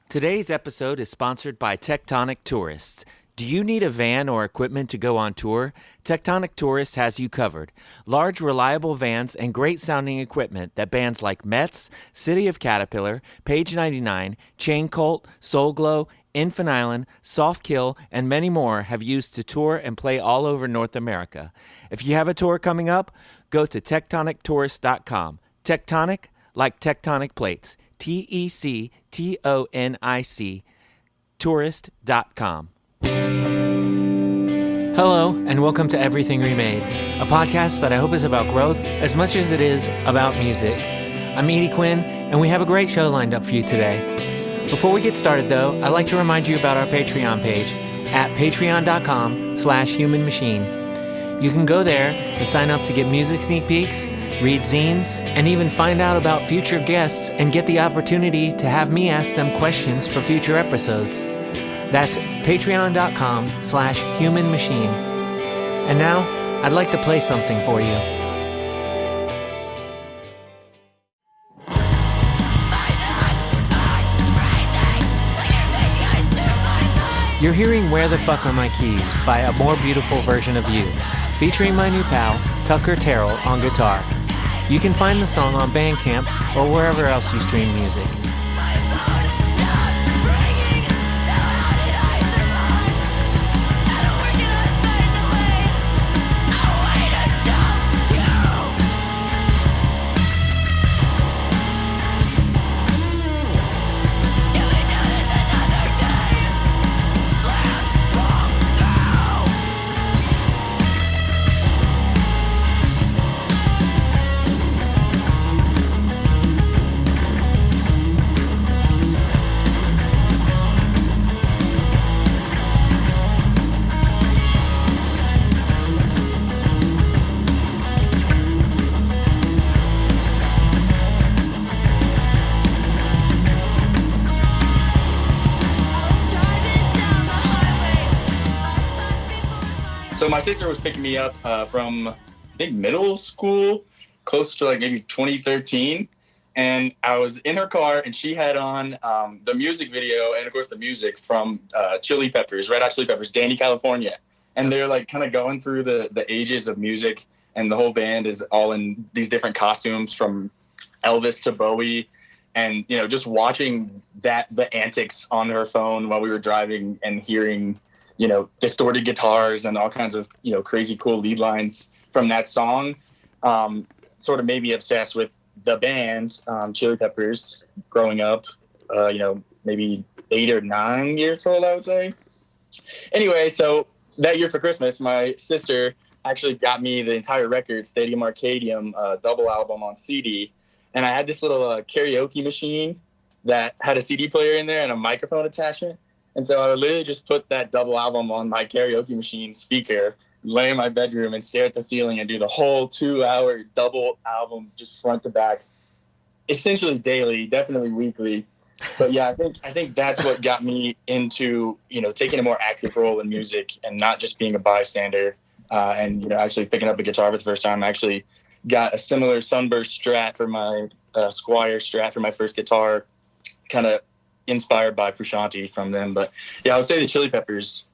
Today's episode is sponsored by Tectonic Tourists. Do you need a van or equipment to go on tour? Tectonic Tourists has you covered. Large, reliable vans and great sounding equipment that bands like Metz, City of Caterpillar, Page 99, Chain Cult, Soul Glow, Infant Island, Soft Kill, and many more have used to tour and play all over North America. If you have a tour coming up, go to tectonictourist.com. Tectonic, like tectonic plates. Tectonic, tourist.com. Hello, and welcome to Everything Remade, a podcast that I hope is about growth as much as it is about music. I'm Edie Quinn, and we have a great show lined up for you today. Before we get started, though, I'd like to remind you about our Patreon page at patreon.com/humanmachine. You can go there and sign up to get music sneak peeks, read zines, and even find out about future guests and get the opportunity to have me ask them questions for future episodes. That's patreon.com/humanmachine. And now, I'd like to play something for you. You're hearing Where the Fuck Are My Keys by A More Beautiful Version of You, featuring my new pal, Tucker Terrell, on guitar. You can find the song on Bandcamp or wherever else you stream music. So my sister was picking me up from, I think, middle school, close to like maybe 2013. And I was in her car and she had on the music video and, of course, the music from Chili Peppers, Red Hot Chili Peppers, Danny, California. And they're like kind of going through the ages of music. And the whole band is all in these different costumes from Elvis to Bowie. And, you know, just watching the antics on her phone while we were driving and hearing, you know, distorted guitars and all kinds of, you know, crazy cool lead lines from that song, sort of made me obsessed with the band, Chili Peppers, growing up, you know, maybe 8 or 9 years old, I would say. Anyway, so that year for Christmas, my sister actually got me the entire record, Stadium Arcadium, double album on CD. And I had this little karaoke machine that had a CD player in there and a microphone attachment. And so I would literally just put that double album on my karaoke machine speaker, lay in my bedroom and stare at the ceiling and do the whole 2-hour double album just front to back, essentially daily, definitely weekly. But yeah, I think that's what got me into, you know, taking a more active role in music and not just being a bystander. And, you know, actually picking up a guitar for the first time. I actually got a similar Sunburst Strat for my Squire Strat for my first guitar, kind of inspired by Frusciante from them. But yeah, I would say the Chili Peppers.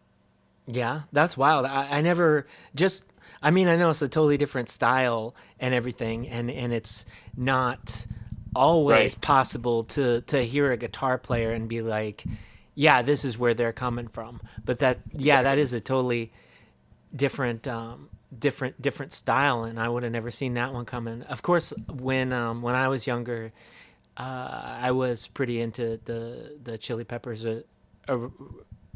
Yeah, that's wild. I never just, I mean, I know it's a totally different style and everything, and it's not always possible to hear a guitar player and be like, yeah, this is where they're coming from. But that is a totally different different style, and I would have never seen that one coming. Of course, when I was younger, I was pretty into the Chili Peppers,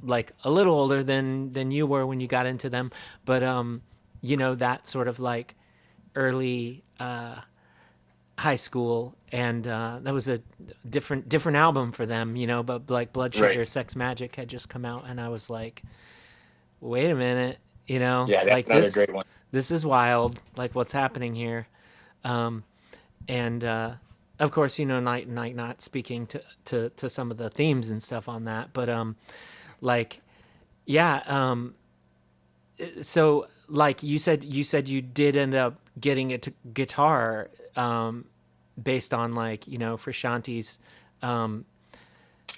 like a little older than you were when you got into them, but you know, that sort of like early high school, and that was a different album for them, you know. But like Blood Sugar Sex Magic had just come out, and I was like, wait a minute, you know, yeah, that's like another great one. This is wild, like what's happening here, and of course, you know, not speaking to some of the themes and stuff on that, but like, yeah, so like you said you did end up getting a guitar based on, like, you know, Frusciante's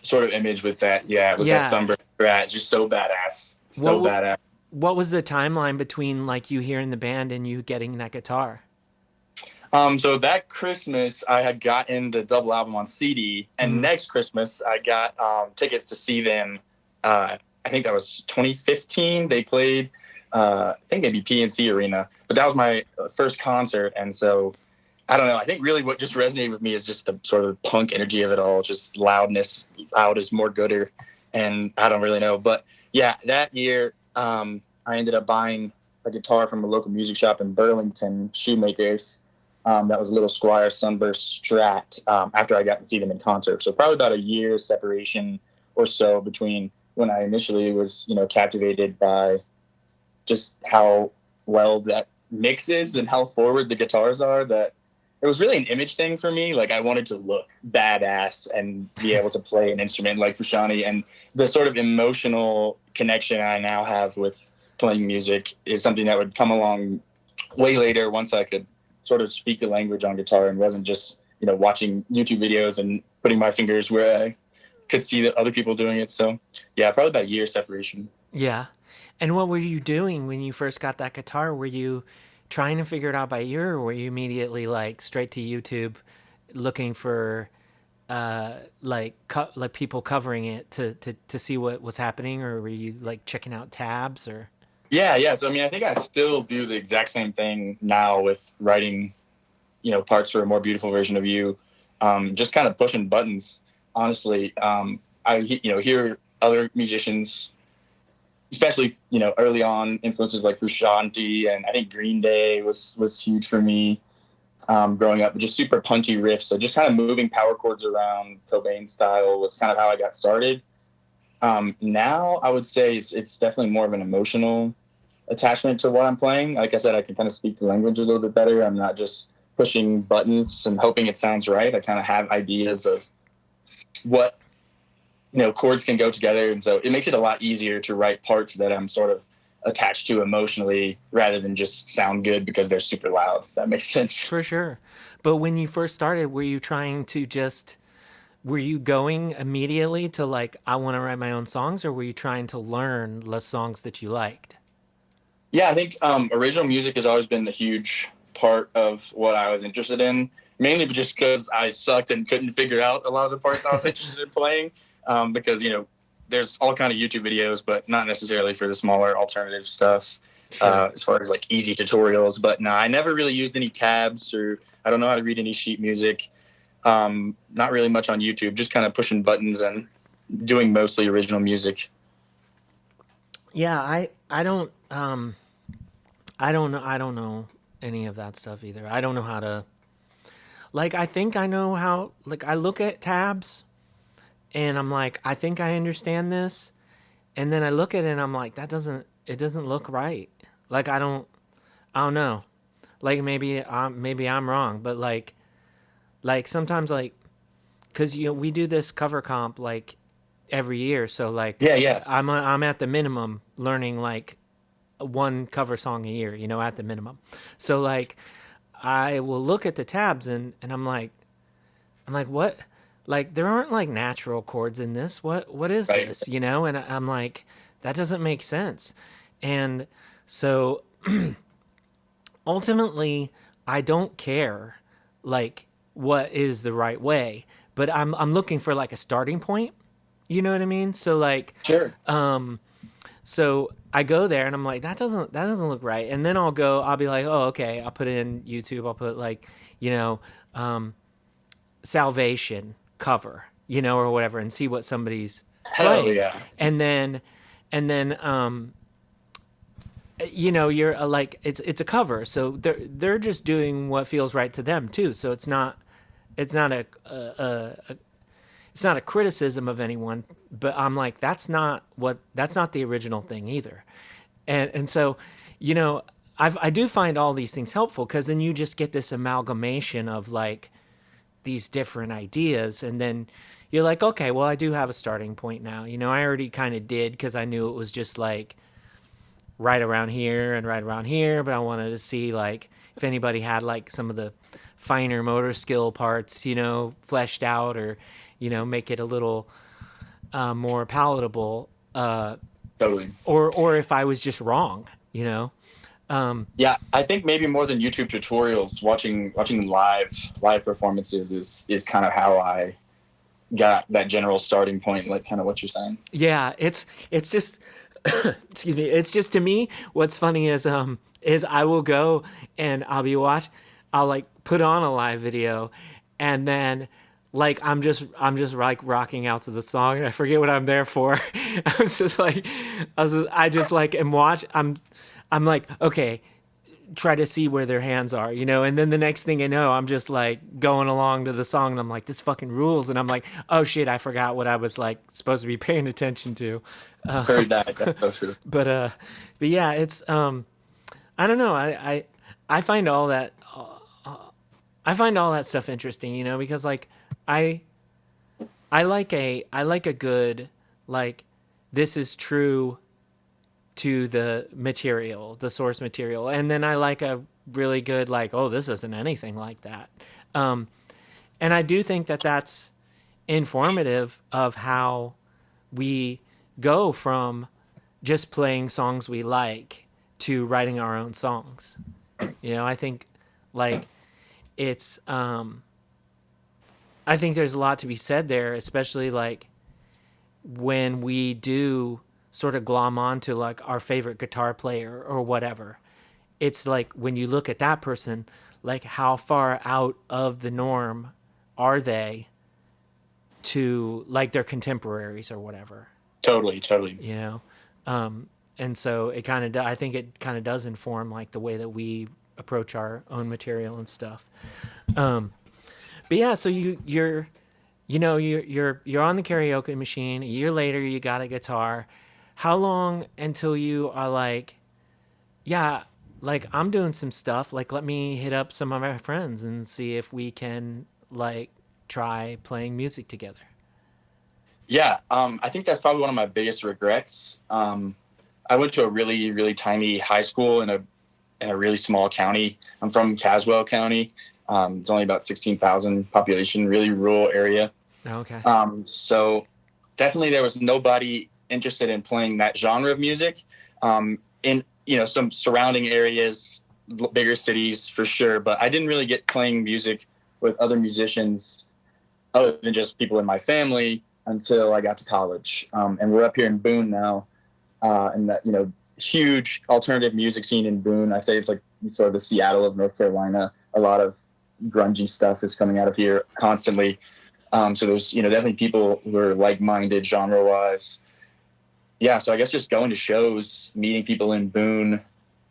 sort of image with that. Yeah, with that Yeah. sunburn strat. It's just so badass. What So w- badass. what was the timeline between like you hearing the band and you getting that guitar? So that Christmas, I had gotten the double album on CD, and Mm-hmm. next Christmas, I got tickets to see them. I think that was 2015. They played, I think maybe PNC Arena, but that was my first concert, and so I don't know. I think really what just resonated with me is just the sort of punk energy of it all, just loudness. Loud is more gooder, and I don't really know, but yeah, that year, I ended up buying a guitar from a local music shop in Burlington, Shoemakers. That was a little Squire Sunburst Strat after I got to see them in concert. So probably about a year separation or so between when I initially was, captivated by just how well that mixes and how forward the guitars are. That it was really an image thing for me. Like I wanted to look badass and be able to play an instrument like Fushani. And the sort of emotional connection I now have with playing music is something that would come along way later once I could sort of speak the language on guitar and wasn't just watching YouTube videos and putting my fingers where I could see that other people doing it. So yeah, probably about a year separation. Yeah. And what were you doing when you first got that guitar? Were you trying to figure it out by ear, or were you immediately like straight to YouTube looking for like people covering it to see what was happening, or were you like checking out tabs or Yeah. So I mean, I think I still do the exact same thing now with writing, parts for a more beautiful version of you. Just kind of pushing buttons. Honestly, I hear other musicians, especially early on influences like Frusciante, and I think Green Day was huge for me growing up. Just super punchy riffs, so just kind of moving power chords around Cobain style was kind of how I got started. Now I would say it's definitely more of an emotional attachment to what I'm playing. Like I said, I can kind of speak the language a little bit better. I'm not just pushing buttons and hoping it sounds right. I kind of have ideas of what chords can go together, and so it makes it a lot easier to write parts that I'm sort of attached to emotionally rather than just sound good because they're super loud. If that makes sense. for sure. But when you first started, were you trying to just were you going immediately to like I want to write my own songs, or were you trying to learn the songs that you liked? Yeah, I think original music has always been the huge part of what I was interested in, mainly just because I sucked and couldn't figure out a lot of the parts I was interested in playing. Because there's all kind of YouTube videos, but not necessarily for the smaller alternative stuff. Sure. As far as like easy tutorials, but no, I never really used any tabs, or I don't know how to read any sheet music. Not really much on YouTube, just kind of pushing buttons and doing mostly original music. Yeah, I don't know any of that stuff either. I don't know how to like I think I know how like I look at tabs and I'm like I think I understand this, and then I look at it and I'm like that doesn't it doesn't look right. Like I don't know. Like maybe I'm wrong, but like sometimes like cuz we do this cover comp like every year, so like Yeah, yeah. I'm at the minimum learning like one cover song a year, at the minimum. So like I will look at the tabs and I'm like what? Like there aren't like natural chords in this. What is Right. this? And I'm like that doesn't make sense. And so ultimately I don't care like what is the right way, but I'm looking for like a starting point. You know what I mean? So like Sure. so I go there and I'm like, that doesn't look right. And then I'll be like, oh, okay. I'll put it in YouTube. I'll put like, you know, um, salvation cover, or whatever, and see what somebody's Hell playing. yeah. And then, and then, you're like, it's a cover. So they're just doing what feels right to them too. So it's not it's not a criticism of anyone, but I'm like, that's not the original thing either. And so, you know, I do find all these things helpful because then you just get this amalgamation of like these different ideas, and then you're like, okay, well, I do have a starting point now. I already kind of did because I knew it was just like right around here and right around here, but I wanted to see like if anybody had like some of the finer motor skill parts, fleshed out, or make it a little more palatable, Totally. or if I was just wrong, you know. Yeah, I think maybe more than YouTube tutorials, watching live performances is kind of how I got that general starting point, like kind of what you're saying. Yeah, it's just excuse me. It's just to me what's funny is I will go and I'll like put on a live video and then like I'm just like rocking out to the song and I forget what I'm there for. I was just like I just like and watch I'm like okay, try to see where their hands are, you know, and then the next thing I know, I'm just like going along to the song and I'm like, this fucking rules. And I'm like, oh shit, I forgot what I was like supposed to be paying attention to. Heard that. That's so true. But, but yeah, it's, I don't know. I find all that, I find all that stuff interesting, you know, because like I, I like a good, like, this is true to the material, the source material. And then I like a really good, like, oh, this isn't anything like that. Um, and I do think that that's informative of how we go from just playing songs we like to writing our own songs. You know, I think like it's, I think there's a lot to be said there, especially like when we do sort of glom on to like our favorite guitar player or whatever. It's like when you look at that person, like how far out of the norm are they to like their contemporaries or whatever, Totally, totally. you know? And so it kind of, I think it kind of does inform like the way that we approach our own material and stuff. But yeah, so you're, you know, you're on the karaoke machine. A year later, you got a guitar. How long until you are like, yeah, like I'm doing some stuff. Like, let me hit up some of my friends and see if we can like try playing music together. Yeah, I think that's probably one of my biggest regrets. I went to a really, really tiny high school in a really small county. I'm from Caswell County. It's only about 16,000 population, really rural area. Okay. So definitely there was nobody interested in playing that genre of music. In some surrounding areas, bigger cities for sure, but I didn't really get playing music with other musicians other than just people in my family until I got to college. And we're up here in Boone now, and that huge alternative music scene in Boone. I say it's like sort of the Seattle of North Carolina. A lot of grungy stuff is coming out of here constantly. So there's definitely people who are like-minded genre-wise. Yeah, so I guess just going to shows, meeting people in Boone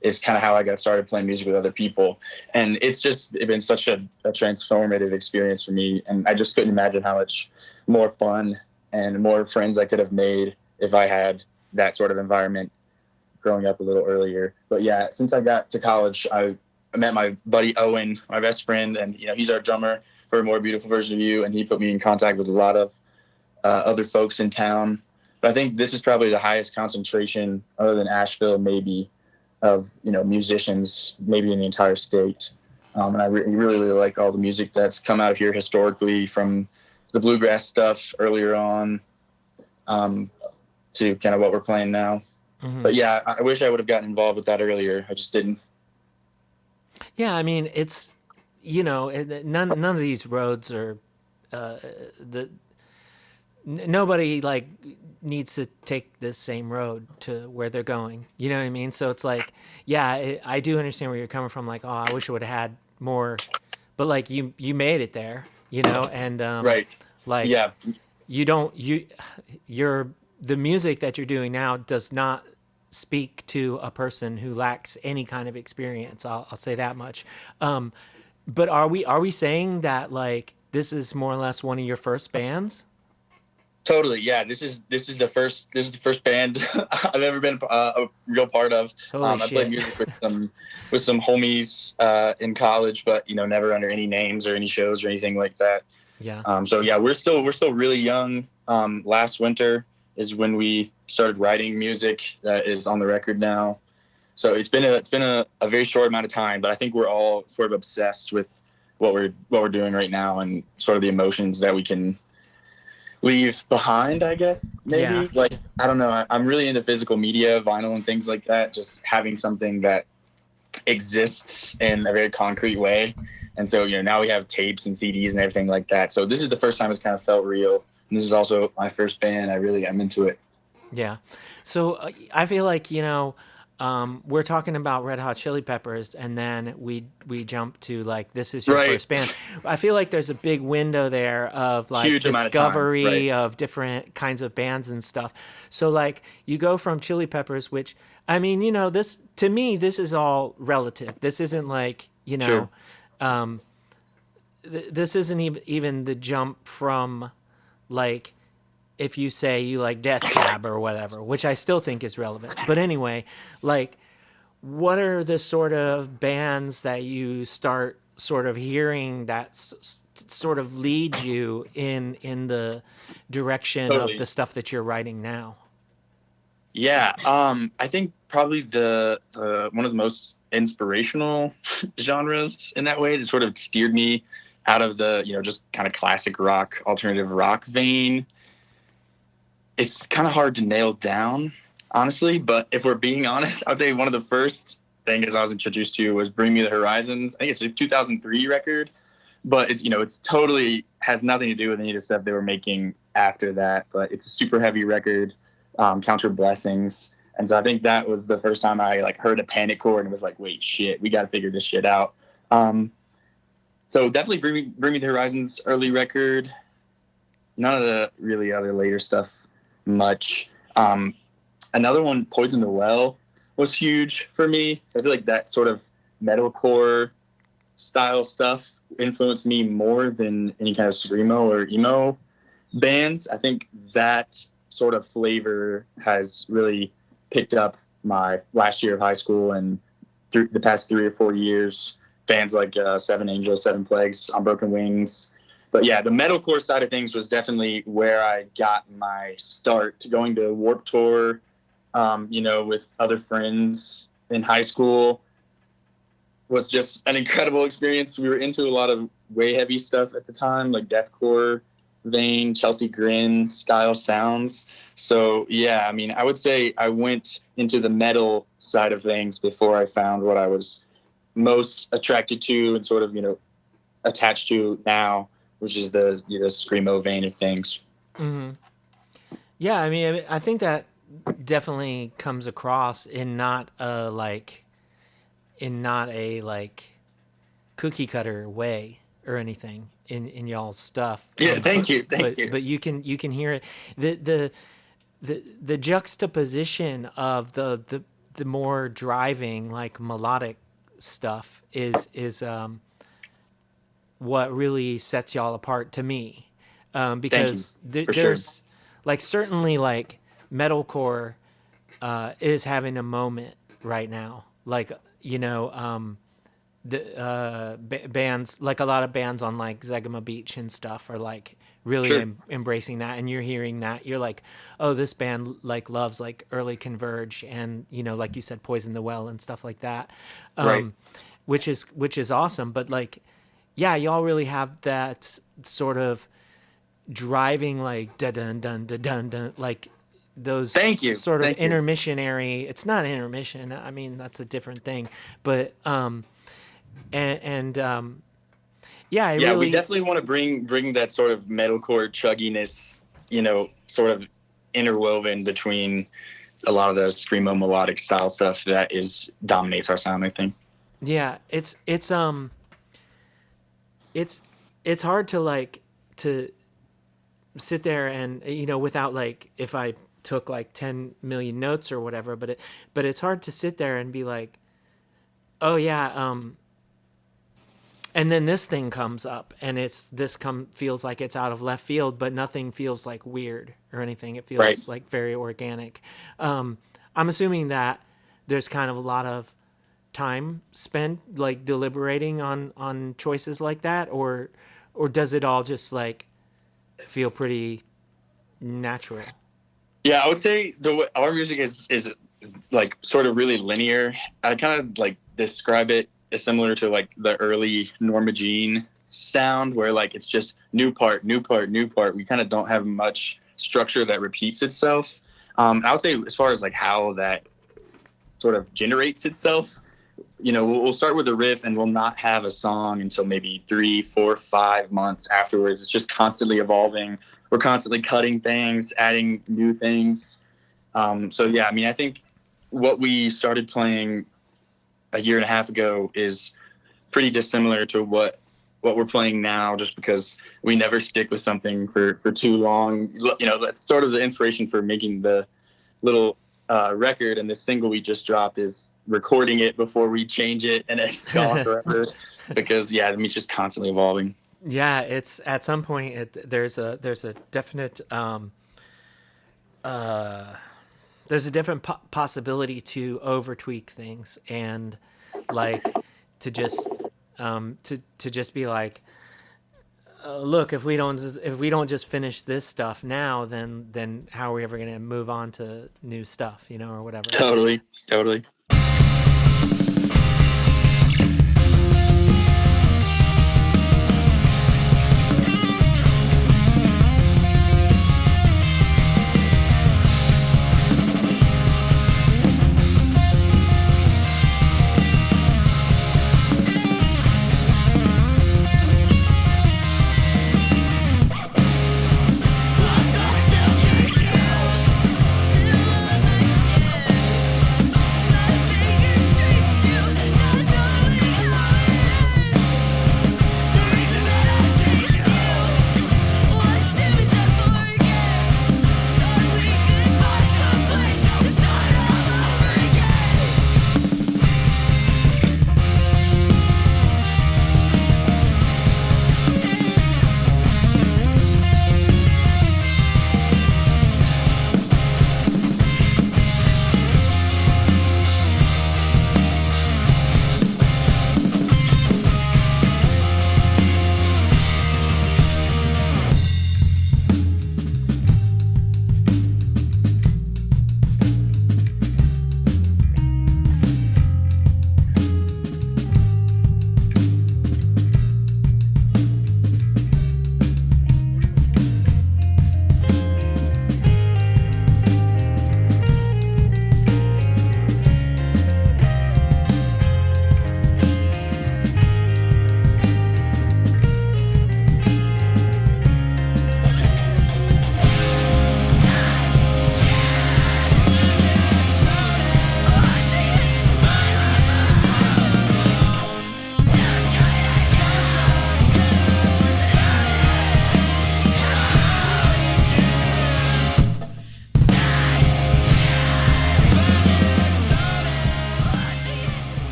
is kind of how I got started playing music with other people. And it's been such a transformative experience for me. And I just couldn't imagine how much more fun and more friends I could have made if I had that sort of environment growing up a little earlier. But yeah, since I got to college, I met my buddy Owen, my best friend, and he's our drummer for A More Beautiful Version of You, and he put me in contact with a lot of other folks in town. But I think this is probably the highest concentration, other than Asheville, maybe, of musicians, maybe in the entire state. And I really, really like all the music that's come out of here historically, from the bluegrass stuff earlier on to kind of what we're playing now. Mm-hmm. But yeah, I wish I would have gotten involved with that earlier. I just didn't. Yeah, I mean, it's none of these roads are nobody like needs to take the same road to where they're going. You know what I mean? So it's like, yeah, I do understand where you're coming from. Like, oh, I wish I would have had more, but like you made it there, and right, like yeah, you're the music that you're doing now does not speak to a person who lacks any kind of experience. I'll say that much. But are we saying that like this is more or less one of your first bands? Totally, yeah. This is the first band I've ever been a real part of. I played music with some homies in college, but never under any names or any shows or anything like that. Yeah. So yeah, we're still really young. Last winter is when we started writing music that is on the record now. So it's been a very short amount of time, but I think we're all sort of obsessed with what we're doing right now and sort of the emotions that we can leave behind, I guess, Yeah. maybe. Like, I don't know. I'm really into physical media, vinyl and things like that. Just having something that exists in a very concrete way. And so, now we have tapes and CDs and everything like that. So this is the first time it's kind of felt real. And this is also my first band. I'm into it. Yeah. So I feel like, we're talking about Red Hot Chili Peppers, and then we jump to like this is your Right. first band. I feel like there's a big window there of like Huge amount of time. Right. discovery of different kinds of bands and stuff. So like you go from Chili Peppers, which I mean, this to me this is all relative. This isn't like, Sure. this isn't even the jump from like if you say you like Death Cab or whatever, which I still think is relevant. But anyway, like, what are the sort of bands that you start sort of hearing that sort of lead you in the direction of Totally. the stuff that you're writing now? Yeah. I think probably the one of the most inspirational genres in that way that sort of steered me out of the, just kind of classic rock, alternative rock vein. It's kind of hard to nail down, honestly. But if we're being honest, I would say one of the first things I was introduced to was Bring Me the Horizons. I think it's a 2003 record, but it's totally has nothing to do with any of the stuff they were making after that. But it's a super heavy record, Count Your Blessings. And so I think that was the first time I like heard a Panic chord and was like, wait, shit, we got to figure this shit out. So definitely Bring Me the Horizons early record. None of the really other later stuff much. Another one, Poison the Well, was huge for me. So I feel like that sort of metalcore style stuff influenced me more than any kind of screamo or emo bands. I think that sort of flavor has really picked up my last year of high school and through the past 3 or 4 years. Bands like Seven Angels, Seven Plagues, On Broken Wings. But yeah, the metalcore side of things was definitely where I got my start to going to Warped Tour, with other friends in high school was just an incredible experience. We were into a lot of way heavy stuff at the time, like deathcore vein, Chelsea Grin style sounds. So yeah, I mean, I would say I went into the metal side of things before I found what I was most attracted to and sort of, attached to now, which is the screamo vein of things. Hmm. Yeah, I think that definitely comes across in not a like cookie cutter way or anything in y'all's stuff. Yeah, thank you, thank you. But you can hear it. The juxtaposition of the more driving like melodic stuff is what really sets y'all apart to me, Thank you because for sure. there's like certainly like metalcore is having a moment right now, like the bands like a lot of bands on like Zegama Beach and stuff are like really Sure. embracing that, and you're hearing that you're like, oh, this band like loves like early Converge and like you said Poison the Well and stuff like that, Right. um, which is awesome. But like, yeah, y'all really have that sort of driving like dun dun dun dun dun dun, like those Thank you. sort of Thank you. intermissionary. It's not intermission. I mean, that's a different thing, but and yeah, I Yeah, we really definitely want to bring that sort of metalcore chugginess, sort of interwoven between a lot of the screamo melodic style stuff that is dominates our sound, I think. yeah, it's it's hard to like to sit there and without like if I took like 10 million notes or whatever, but it's hard to sit there and be like, oh yeah, and then this thing comes up and feels like it's out of left field, but nothing feels like weird or anything. It Right. feels like very organic. I'm assuming that there's kind of a lot of time spent like deliberating on choices like that, or does it all just like feel pretty natural? Yeah, I would say our music is like sort of really linear. I kind of like describe it as similar to like the early Norma Jean sound where like it's just new part, new part, new part. We kind of don't have much structure that repeats itself. I would say as far as like how that sort of generates itself, you know, we'll start with a riff and we'll not have a song until maybe 3, 4, 5 months afterwards. It's just constantly evolving. We're constantly cutting things, adding new things. So yeah, I mean, I think what we started playing a year and a half ago is pretty dissimilar to what we're playing now, just because we never stick with something for too long. You know, that's sort of the inspiration for making the little record, and this single we just dropped is recording it before we change it, and it's gone forever because yeah, I mean, it's just constantly evolving. Yeah, it's at some point there's a definite there's a different possibility to over tweak things, and like to just to just be like, look, if we don't just finish this stuff now, then how are we ever going to move on to new stuff, you know, or whatever. Totally.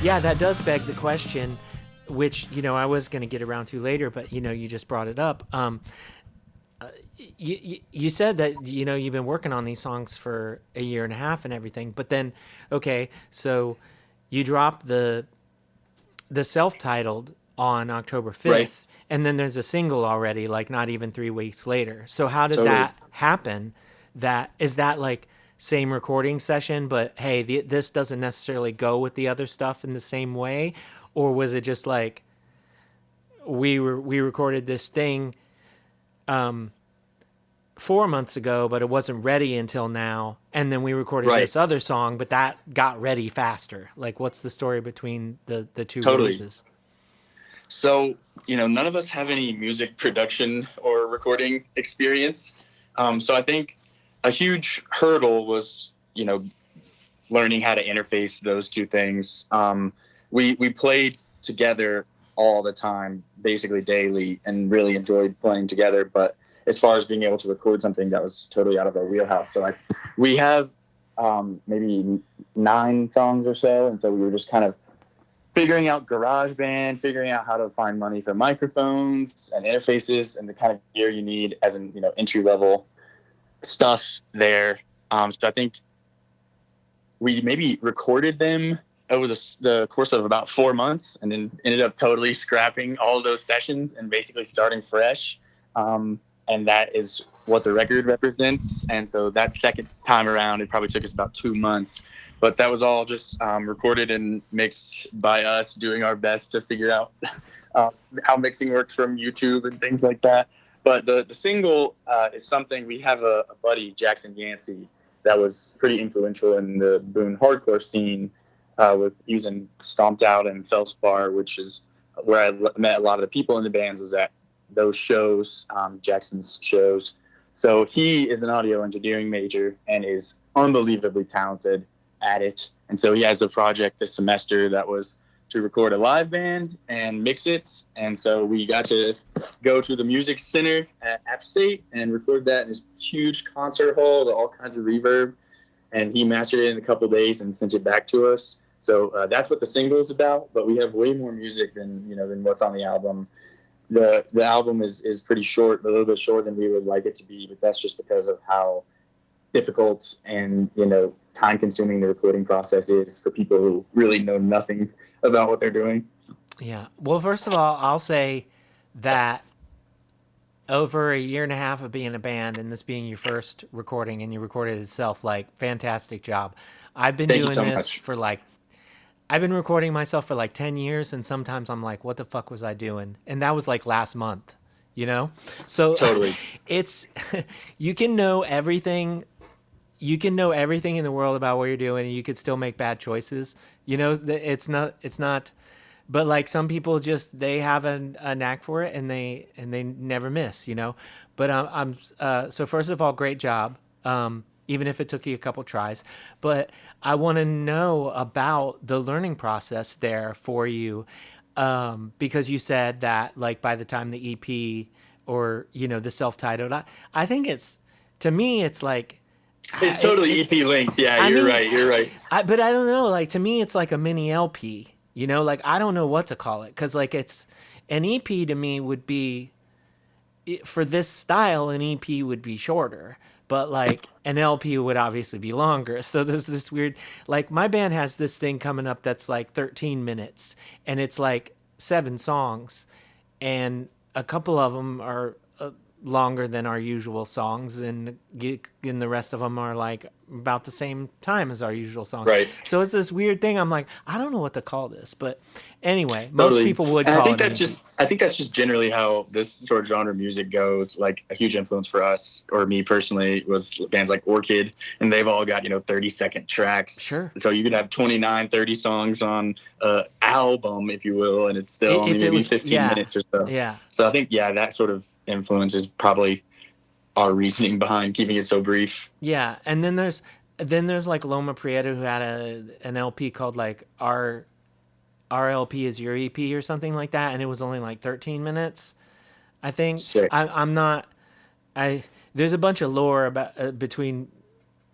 Yeah, that does beg the question, which, you know, I was going to get around to later, but, you know, you just brought it up. You said that, you know, you've been working on these songs for a year and a half and everything, but then, okay, so you dropped the self-titled on October 5th, right, and then there's a single already, like not even 3 weeks later. So how did that happen? Is that like same recording session, but hey, this doesn't necessarily go with the other stuff in the same way? Or was it just like, we recorded this thing 4 months ago, but it wasn't ready until now, and then we recorded this other song, but that got ready faster? Like, what's the story between the two releases? So, you know, none of us have any music production or recording experience. So I think a huge hurdle was, you know, learning how to interface those two things. We played together all the time, basically daily, and really enjoyed playing together. But as far as being able to record something, that was totally out of our wheelhouse. So we have maybe 9 songs or so, and so we were just kind of figuring out GarageBand, figuring out how to find money for microphones and interfaces and the kind of gear you need as an, you know, entry level stuff there. So I think we maybe recorded them over the course of about 4 months, and then ended up totally scrapping all of those sessions and basically starting fresh. And that is what the record represents. And so that second time around, it probably took us about 2 months, but that was all just recorded and mixed by us, doing our best to figure out how mixing works from YouTube and things like that. But the single is something we have a buddy, Jackson Yancey, that was pretty influential in the Boone hardcore scene with using Stomped Out and Felspar, which is where I met a lot of the people in the bands, was at those shows, Jackson's shows. So he is an audio engineering major and is unbelievably talented at it. And so he has a project this semester that was to record a live band and mix it. And so we got to go to the music center at App State and record that in this huge concert hall with all kinds of reverb. And he mastered it in a couple of days and sent it back to us. So that's what the single is about. But we have way more music than what's on the album. The album is pretty short, a little bit shorter than we would like it to be, but that's just because of how difficult and time consuming the recording process is for people who really know nothing about what they're doing. Yeah. Well, first of all, I'll say that over a year and a half of being in a band and this being your first recording and you recorded it itself, like, fantastic job. I've been Thank you doing so this much. for like I've been recording myself for like 10 years, and sometimes I'm like, what the fuck was I doing? And that was like last month, you know? So Totally. it's, you can know everything. You can know everything in the world about what you're doing, and you could still make bad choices. It's not, but like some people just, they have a knack for it and they never miss, you know? But so first of all, great job. Even if it took you a couple tries. But I want to know about the learning process there for you, because you said that like by the time the EP or the self-titled, I think to me it's like It's totally EP length. Yeah, I you're mean, right. You're right. but I don't know. Like to me, it's like a mini LP. Like I don't know what to call it because like it's an EP to me would be for this style. An EP would be shorter, but like an LP would obviously be longer. So there's this weird, like my band has this thing coming up that's like 13 minutes and it's like 7 songs and a couple of them are longer than our usual songs and the rest of them are like about the same time as our usual songs. Right. So it's this weird thing. I'm like, I don't know what to call this, but anyway, most Totally. people would And call it an EP. I think that's just generally how this sort of genre of music goes. Like a huge influence for us, or me personally, was bands like Orchid, and they've all got 30-second tracks. Sure. So you can have 29, 30 songs on an album, if you will, and it's still only maybe 15 minutes or so. Yeah. So I think that sort of influence is probably our reasoning behind keeping it so brief. Yeah, and then there's like Loma Prieta, who had an LP called like our LP is your EP or something like that, and it was only like 13 minutes, I think. Sick. I'm not. There's a bunch of lore about between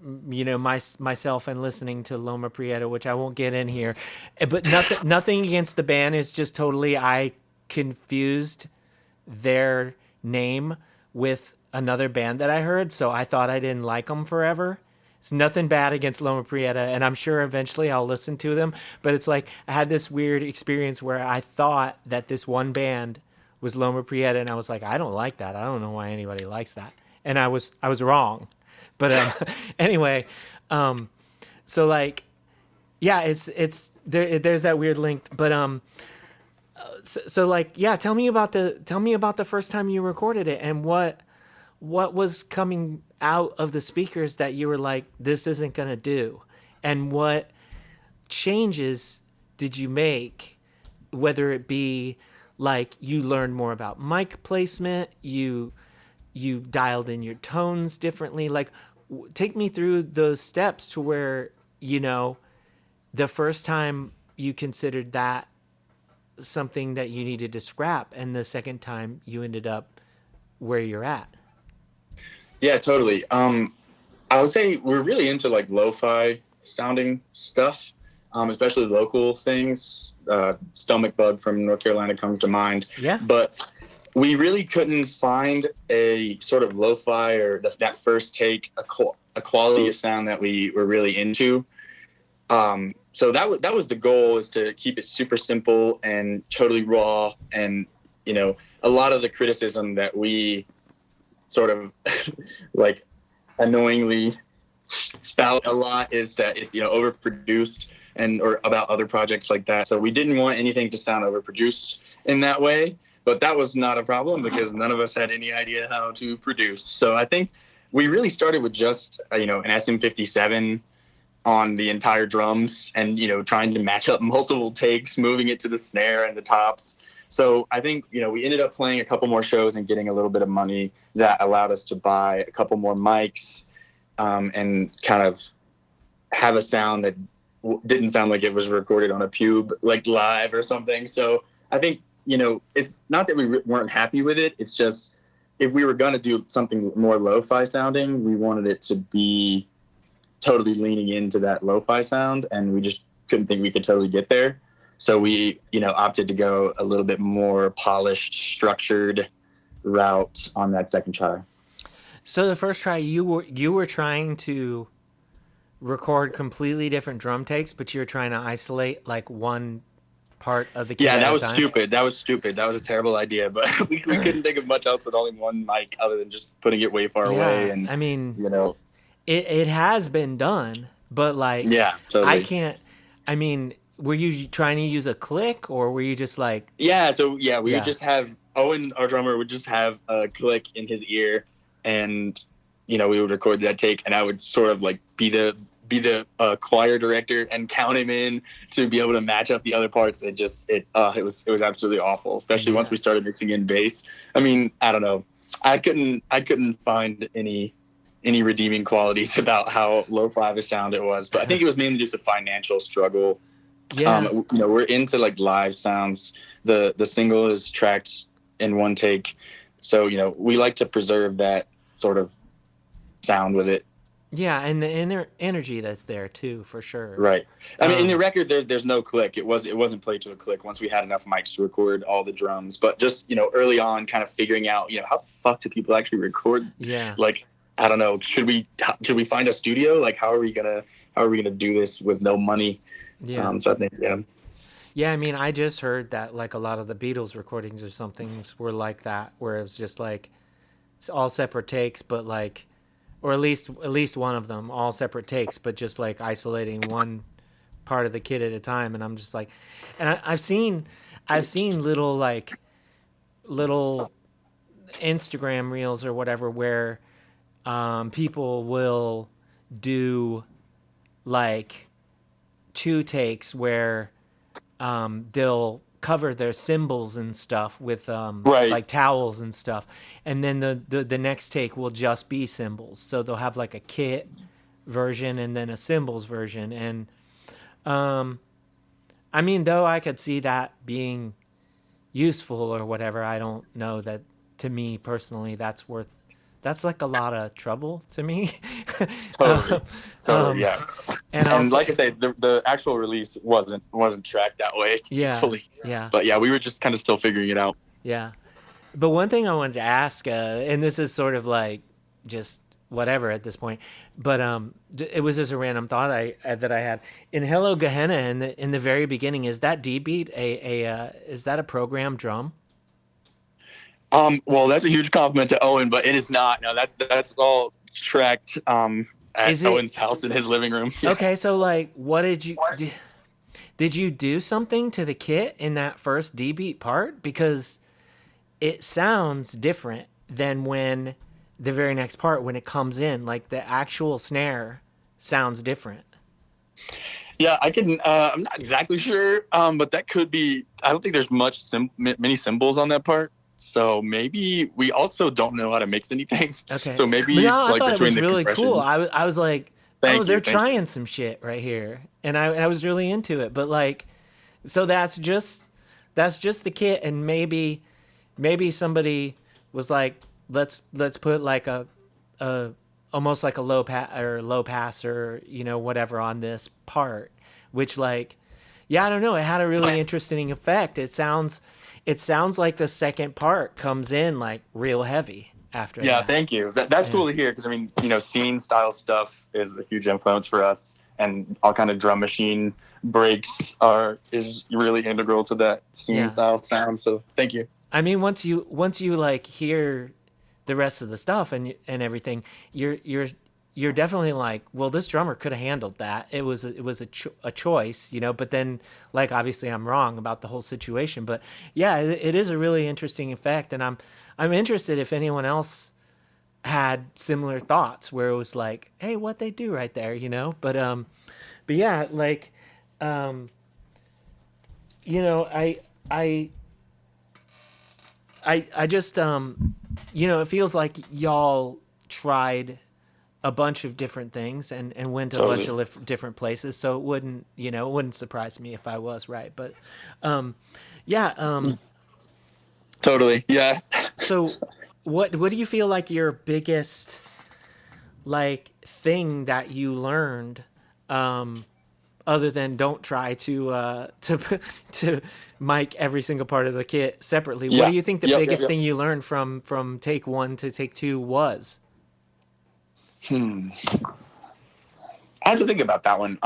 myself and listening to Loma Prieta, which I won't get in here, but nothing against the band. It's just totally I confused their name with another band that I heard, so I thought I didn't like them forever. It's nothing bad against Loma Prieta, and I'm sure eventually I'll listen to them, but it's like I had this weird experience where I thought that this one band was Loma Prieta, and I was like, I don't like that. I don't know why anybody likes that. And I was wrong. But anyway, so like, yeah, it's there's that weird link, but so like, yeah, tell me about the first time you recorded it and what was coming out of the speakers that you were like, this isn't gonna do, and what changes did you make, whether it be like you learned more about mic placement, you dialed in your tones differently, like take me through those steps to where the first time you considered that something that you needed to scrap, and the second time you ended up where you're at. Yeah, totally. I would say we're really into like lo-fi sounding stuff, especially local things. Stomach Bug from North Carolina comes to mind. Yeah. But we really couldn't find a sort of lo-fi or that first take, a quality of sound that we were really into. So that was the goal, is to keep it super simple and totally raw. And, a lot of the criticism that we sort of like annoyingly spout a lot is that it's overproduced and or about other projects like that. So we didn't want anything to sound overproduced in that way. But that was not a problem because none of us had any idea how to produce. So I think we really started with just an SM57 on the entire drums, and trying to match up multiple takes, moving it to the snare and the tops. So I think we ended up playing a couple more shows and getting a little bit of money that allowed us to buy a couple more mics, and kind of have a sound that didn't sound like it was recorded on a pube, like live or something. So I think it's not that we weren't happy with it. It's just if we were going to do something more lo-fi sounding, we wanted it to be totally leaning into that lo-fi sound, and we just couldn't think we could totally get there. So we, opted to go a little bit more polished, structured route on that second try. So the first try, you were trying to record completely different drum takes, but you were trying to isolate like one part of the kit. Yeah, that was stupid. That was stupid. That was a terrible idea, but we couldn't think of much else with only one mic other than just putting it way far away. And I mean, it has been done, but like, yeah, totally. I can't. I mean, were you trying to use a click, or were you just like? Yeah. So we would just have Owen, our drummer, would just have a click in his ear, and we would record that take, and I would sort of like be the choir director and count him in to be able to match up the other parts. It was absolutely awful, especially once we started mixing in bass. I mean, I don't know. I couldn't find any redeeming qualities about how lo-fi of a sound it was, but I think it was mainly just a financial struggle. Yeah. We're into like live sounds. The single is tracked in one take, so we like to preserve that sort of sound with it. Yeah, and the energy that's there too, for sure. Right. I mean, in the record, there's no click. It wasn't played to a click once we had enough mics to record all the drums. But just early on, kind of figuring out how the fuck do people actually record? Yeah. Like, I don't know. Should we find a studio? Like, how are we gonna do this with no money? Yeah. So I think Yeah, I mean, I just heard that like a lot of the Beatles recordings or something were like that, where it was just like it's all separate takes, but like, or at least one of them, all separate takes, but just like isolating one part of the kit at a time. And I'm just like, and I've seen little Instagram reels or whatever where people will do like 2 takes where they'll cover their cymbals and stuff with like towels and stuff, and then the next take will just be cymbals. So they'll have like a kit version and then a cymbals version. And I mean, though I could see that being useful or whatever, I don't know that, to me personally, that's like a lot of trouble to me. Totally, yeah. And also, like I say, the actual release wasn't tracked that way. Yeah, fully. Yeah. But yeah, we were just kind of still figuring it out. Yeah. But one thing I wanted to ask, and this is sort of like just whatever at this point, but it was just a random thought that I had. In Hello Gehenna, in the very beginning, is that D beat is that a programmed drum? Well, that's a huge compliment to Owen, but it is not. No, that's all tracked at Owen's house in his living room. Yeah. Okay, so like, what did you do something to the kit in that first D beat part? Because it sounds different than when the very next part, when it comes in, like the actual snare sounds different. Yeah, I can. I'm not exactly sure, but that could be. I don't think there's many cymbals on that part. So maybe we also don't know how to mix anything. Okay. So maybe I thought it was really cool. I was like, they're trying some shit right here, and I was really into it. But like, so that's just the kit, and maybe somebody was like, let's put like a almost like a low pass or whatever on this part, which like, yeah, I don't know. It had a really interesting effect. It sounds like the second part comes in like real heavy after that. Yeah, thank you. That's cool to hear, because I mean, scene style stuff is a huge influence for us, and all kind of drum machine breaks is really integral to that scene style sound. So thank you. I mean, once you like hear the rest of the stuff and everything, you're you're definitely like, well, this drummer could have handled that. It was a choice, you know. But then, like, obviously, I'm wrong about the whole situation. But yeah, it is a really interesting effect, and I'm interested if anyone else had similar thoughts where it was like, hey, what they do right there, you know. But yeah, like, um, you know, I I just you know, it feels like y'all tried a bunch of different things and went to a bunch Totally. of different places. So it wouldn't, you know, it wouldn't surprise me if I was right. But um, yeah. Totally. Yeah. So what do you feel like your biggest like thing that you learned um, other than don't try to mic every single part of the kit separately? What do Yeah. you think the Yep. Yep. biggest Yep. thing you learned from take one to take two was? Hmm. I had to think about that one.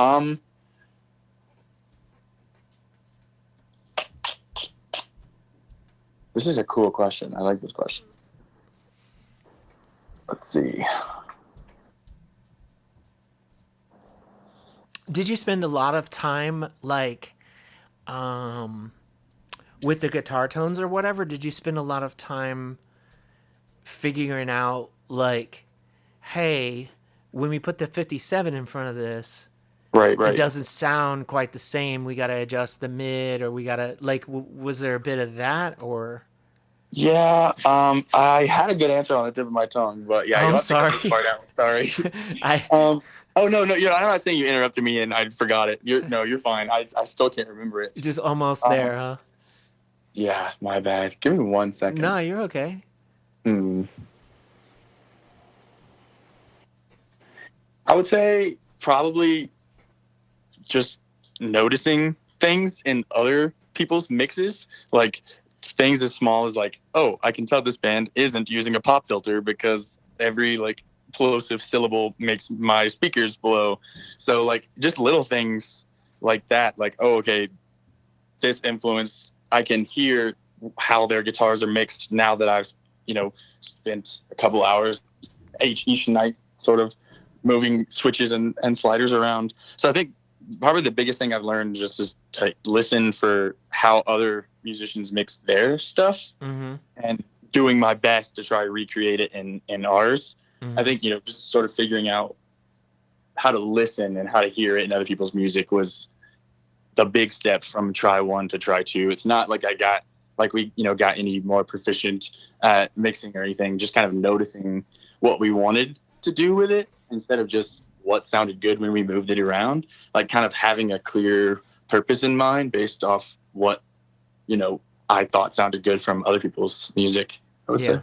This is a cool question. I like this question. Let's see. Did you spend a lot of time like with the guitar tones or whatever? Did you spend a lot of time figuring out like, hey, when we put the 57 in front of this, Right. it Right. doesn't sound quite the same. We got to adjust the mid, or we got to like. Was there a bit of that, or? Yeah. I had a good answer on the tip of my tongue, but yeah, Oh, you'll I'm have to cut this sorry. part out. Sorry. I Oh no, no. Yeah, I'm not saying you interrupted me and I forgot it. You're fine. I still can't remember it. just almost Um. there, huh? Yeah. My bad. Give me 1 second. No, you're okay. Hmm. I would say probably just noticing things in other people's mixes, like things as small as like, oh, I can tell this band isn't using a pop filter because every like plosive syllable makes my speakers blow. So like just little things like that, like, oh, okay, this influence, I can hear how their guitars are mixed now that I've, spent a couple hours each night sort of moving switches and sliders around. So I think probably the biggest thing I've learned just is to listen for how other musicians mix their stuff Mm-hmm. and doing my best to try to recreate it in ours. I Mm-hmm. think, just sort of figuring out how to listen and how to hear it in other people's music was the big step from try one to try two. It's not like I got like we got any more proficient at mixing or anything. Just kind of noticing what we wanted to do with it instead of just what sounded good when we moved it around. Like kind of having a clear purpose in mind based off what I thought sounded good from other people's music, I would say. Yeah.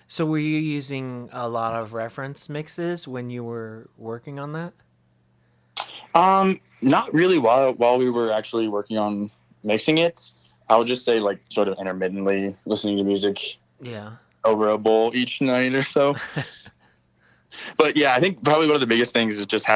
So were you using a lot of reference mixes when you were working on that? Not really while we were actually working on mixing it. I would just say like sort of intermittently listening to music Yeah. over a bowl each night or so. But yeah, I think probably one of the biggest things is just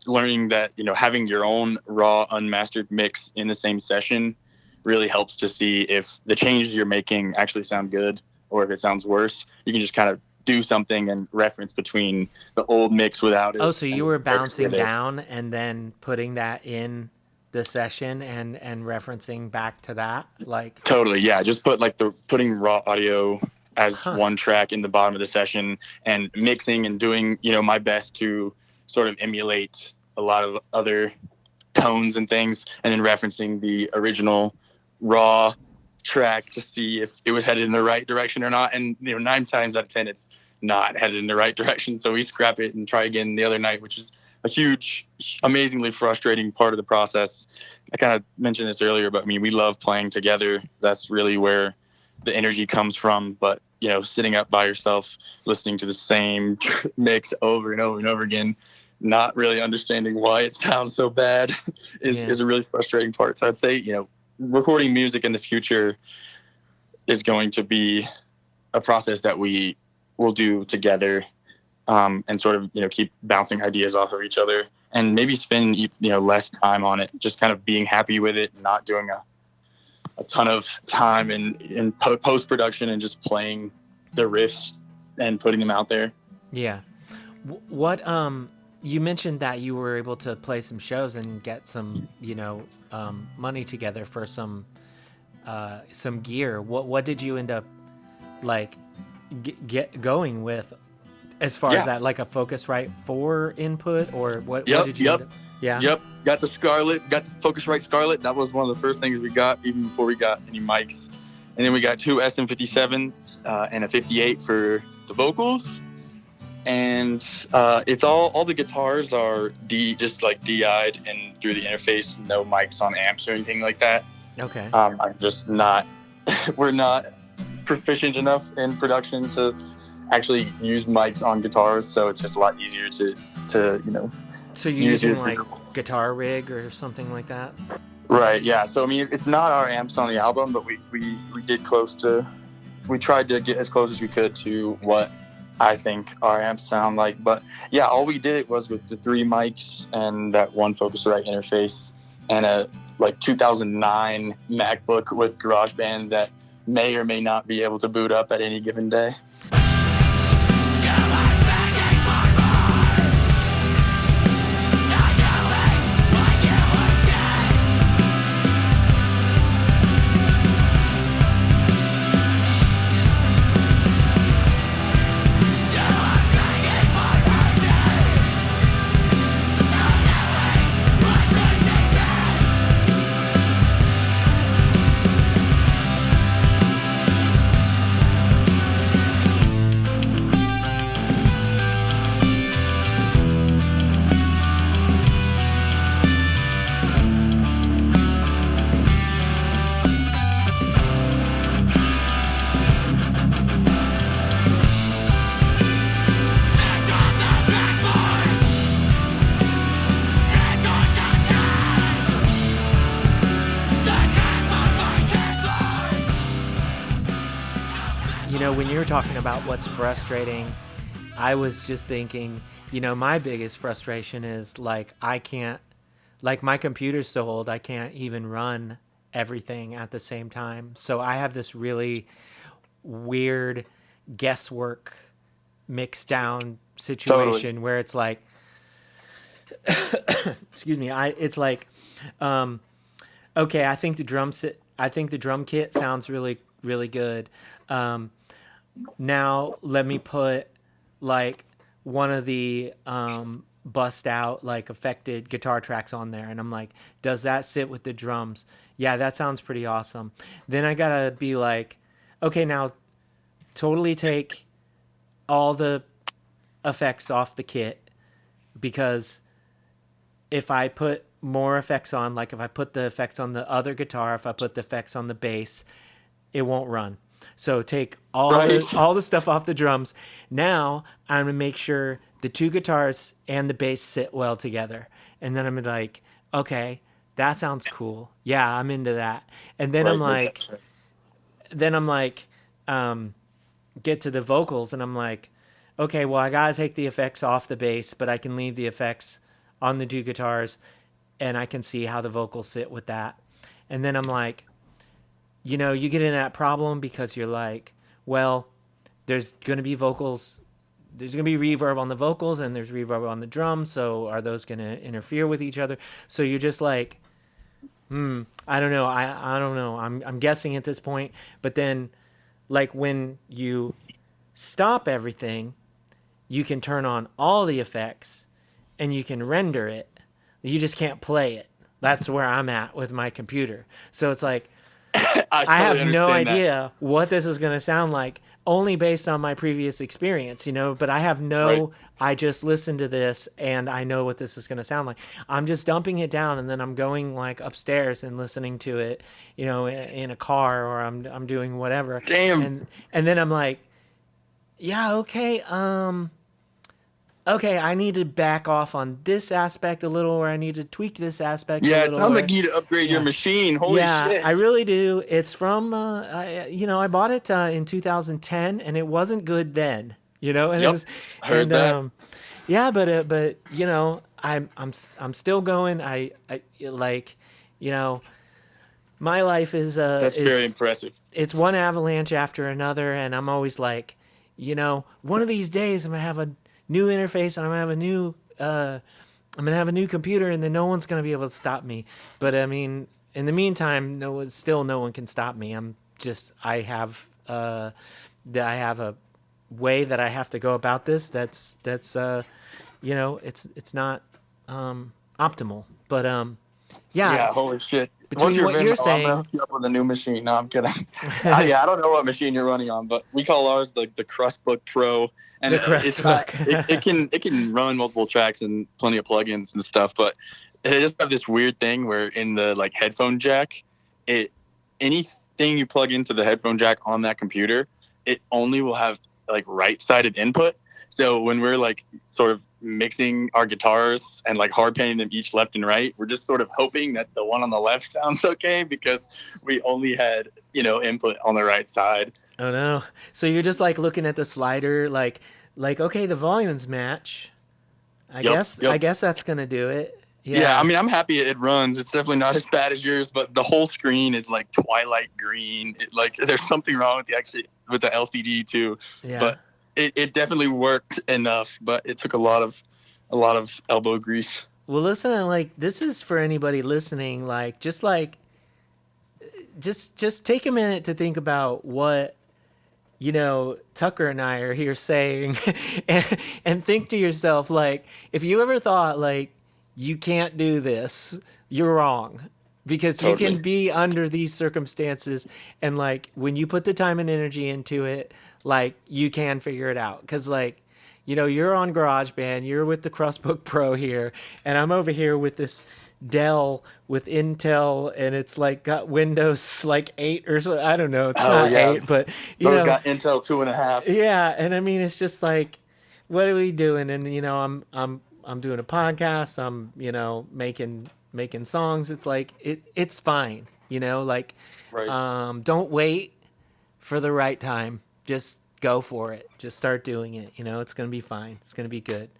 learning that having your own raw unmastered mix in the same session really helps to see if the changes you're making actually sound good or if it sounds worse. You can just kind of do something and reference between the old mix without Oh, it so and you the were mix bouncing with it. down and then putting that in the session and referencing back to that, like, Totally, yeah. Just putting raw audio as huh? one track in the bottom of the session and mixing and doing my best to sort of emulate a lot of other tones and things, and then referencing the original raw track to see if it was headed in the right direction or not. And 9 times out of 10, it's not headed in the right direction. So we scrap it and try again the other night, which is a huge, amazingly frustrating part of the process. I kind of mentioned this earlier, but I mean, we love playing together. That's really where the energy comes from. But sitting up by yourself, listening to the same mix over and over and over again, not really understanding why it sounds so bad Yeah. is a really frustrating part. So I'd say, recording music in the future is going to be a process that we will do together, and sort of, keep bouncing ideas off of each other and maybe spend, less time on it, just kind of being happy with it, not doing a ton of time in post production and just playing the riffs and putting them out there. Yeah. What you mentioned that you were able to play some shows and get some, money together for some gear. What did you end up like get going with as far as Yeah. that, like a Focusrite 4 input, or what Yep. did you end Yep. up? Yeah. Yep. Got the Scarlett. Got the Focusrite Scarlett. That was one of the first things we got, even before we got any mics. And then we got two SM57s and a 58 for the vocals. And it's all the guitars are just like DI'd and through the interface, no mics on amps or anything like that. Okay. I'm just not. We're not proficient enough in production to actually use mics on guitars, so it's just a lot easier to So you're use using your like Guitar Rig or something like that? right. Yeah. So I mean, it's not our amps on the album, but we did we tried to get as close as we could to what I think our amps sound like. But yeah, all we did was with the three mics and that one Focusrite interface and a like 2009 MacBook with GarageBand that may or may not be able to boot up at any given day. When you were talking about what's frustrating, I was just thinking, my biggest frustration is like I can't, like my computer's so old, I can't even run everything at the same time. So I have this really weird guesswork mixed down situation where it's like, excuse me, it's like, okay, I think the drum kit sounds really, really good. Now let me put like one of the bust out like affected guitar tracks on there, and I'm like, does that sit with the drums? Yeah, that sounds pretty awesome. Then I gotta be like, okay, now totally take all the effects off the kit, because if I put more effects on, like if I put the effects on the other guitar, if I put the effects on the bass, it won't run. So take all the stuff off the drums. Now I'm gonna make sure the two guitars and the bass sit well together, and then I'm like, okay, that sounds cool. Yeah, I'm into that. And then I'm like, get to the vocals, and I'm like, okay, well I gotta take the effects off the bass, but I can leave the effects on the two guitars, and I can see how the vocals sit with that. And then I'm like, you get in that problem because you're like, well, there's going to be reverb on the vocals and there's reverb on the drums. So are those going to interfere with each other? So you're just like, I don't know. I don't know. I'm guessing at this point. But then like when you stop everything, you can turn on all the effects and you can render it. You just can't play it. That's where I'm at with my computer. So it's like, I have no idea what this is going to sound like, only based on my previous experience, but I have I just listened to this and I know what this is going to sound like. I'm just dumping it down and then I'm going like upstairs and listening to it, in a car, or I'm doing whatever. Damn. And then I'm like, yeah, okay. Okay, I need to back off on this aspect a little, or I need to tweak this aspect a little. Yeah, it sounds like you need to upgrade your machine. Holy shit. I really do. It's from, I bought it in 2010, and it wasn't good then, and Yep, heard that. Yeah, but I'm still going. I like, my life is That's very impressive. It's one avalanche after another, and I'm always like, one of these days I'm gonna have a new interface, and I'm gonna have a new computer, and then no one's gonna be able to stop me. But I mean, in the meantime, no one can stop me. I have a way that I have to go about this. It's not optimal. But yeah, Yeah, holy shit. What's between your what you're Venmo? I'm gonna saying, hook you up with a new machine. No, I'm kidding. Yeah, I don't know what machine you're running on, but we call ours the Crustbook Pro, and the crust it's not. book. It can run multiple tracks and plenty of plugins and stuff, but it just have this weird thing where in the like headphone jack, it anything you plug into the headphone jack on that computer, it only will have like right-sided input. So when we're like sort of mixing our guitars and like hard painting them each left and right, we're just sort of hoping that the one on the left sounds okay because we only had, input on the right side. Oh no! So you're just like looking at the slider, like okay, the volumes match. Yep. I Yep. guess that's gonna do it. Yeah. I Yeah, mean, I'm happy it runs. It's definitely not as bad as yours, but the whole screen is like twilight green. Like there's something wrong with the LCD too, yeah. but it definitely worked enough, but it took a lot of elbow grease. Well, listen, like this is for anybody listening. Just take a minute to think about what Tucker and I are here saying, and think to yourself, like, if you ever thought like you can't do this, you're wrong. Because you can Totally. be under these circumstances, and like when you put the time and energy into it, like you can figure it out. Because like, you're on GarageBand, you're with the Crossbook Pro here, and I'm over here with this Dell with Intel, and it's like got Windows like 8 or so. I don't know, it's Oh not yeah. 8, but Those got Intel 2.5. yeah. And I mean, it's just like, what are we doing? And I'm doing a podcast. I'm making songs. It's like it's fine. Like Right. don't wait for the right time. Just go for it. Just start doing it. It's gonna be fine. It's gonna be good.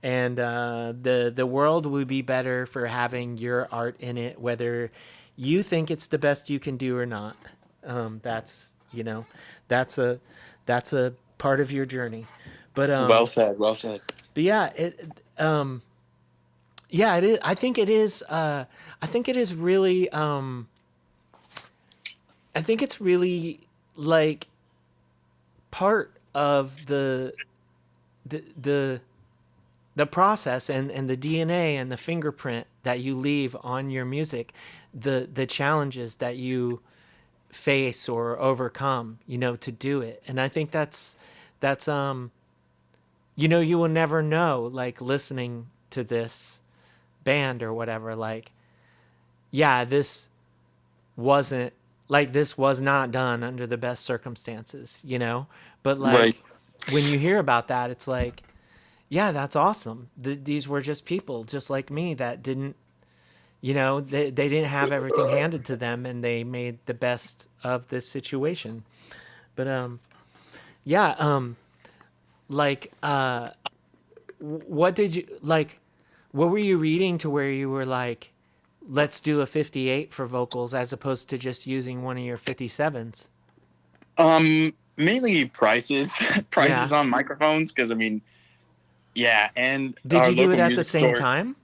And the world would be better for having your art in it, whether you think it's the best you can do or not. That's a that's a part of your journey. But Well said. Well said. yeah, yeah, it is. I think it is. I think it is really. I think it's really like part of the the the process, and the DNA and the fingerprint that you leave on your music, the challenges that you face or overcome, to do it. And I think that's you will never know, like listening to this band or whatever, like, yeah, this was not done under the best circumstances, but Right. like when you hear about that, it's like, yeah, that's awesome. These were just people just like me that didn't, they didn't have everything handed to them, and they made the best of this situation. But yeah, like what did you like, what were you reading to where you were like, let's do a 58 for vocals as opposed to just using one of your 57s? Mainly prices, Yeah. prices on microphones, because I mean, yeah, and Did our you do it local at the music same store. time?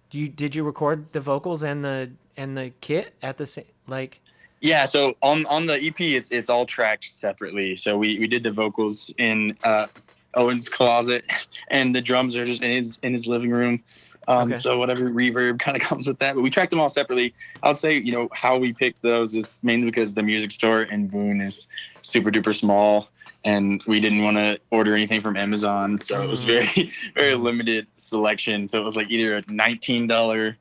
Did you record the vocals and the kit at the same, like? Yeah, so on the EP, it's all tracked separately. So we did the vocals in Owen's closet, and the drums are just in his living room. Okay. So whatever reverb kind of comes with that, but we tracked them all separately. I would say how we picked those is mainly because the music store in Boone is super duper small, and we didn't want to order anything from Amazon, so it was very very Mm. limited selection. So it was like either a $19